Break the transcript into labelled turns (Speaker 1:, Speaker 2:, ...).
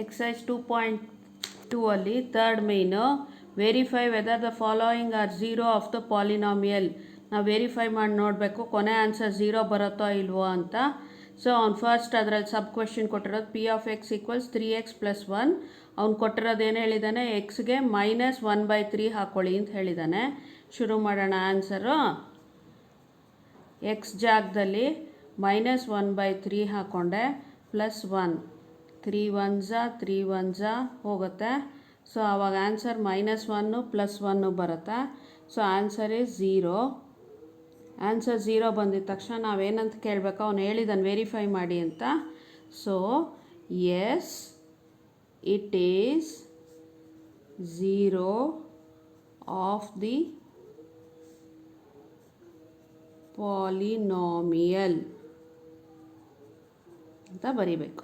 Speaker 1: Exercise 2.2 ಅಲ್ಲಿ third main verify whether the following are zero of the polynomial. ನಾವು verify ಮಾಡಿ ನೋಡಬೇಕು ಕೊನೆ ಆನ್ಸರ್ ಝೀರೋ ಬರುತ್ತೋ ಇಲ್ವೋ ಅಂತ. ಸೊ ಅವ್ನು ಫಸ್ಟ್ ಅದರಲ್ಲಿ ಸಬ್ ಕ್ವೆಶನ್ ಕೊಟ್ಟಿರೋದು P of X equals 3x+1. ಅವ್ನು ಕೊಟ್ಟಿರೋದು ಏನು ಹೇಳಿದ್ದಾನೆ, ಎಕ್ಸ್ಗೆ -1/3 ಹಾಕ್ಕೊಳ್ಳಿ ಅಂತ ಹೇಳಿದ್ದಾನೆ. ಶುರು ಮಾಡೋಣ ಆನ್ಸರು. ಎಕ್ಸ್ ಜಾಗದಲ್ಲಿ -1/3 ಹಾಕ್ಕೊಂಡೆ, +1, 3 1s 3 1s ಹೋಗುತ್ತೆ. ಸೊ ಆವಾಗ ಆನ್ಸರ್ -1 +1 ಬರುತ್ತೆ. So answer is 0. ಆನ್ಸರ್ 0 ಬಂದಿದ ತಕ್ಷಣ ನಾವೇನಂತ ಕೇಳಬೇಕು, ಅವನು ಹೇಳಿದ್ದಾನೆ ವೆರಿಫೈ ಮಾಡಿ ಅಂತ. So as it is 0 of the polynomial ಅಂತ ಬರಿಬೇಕು.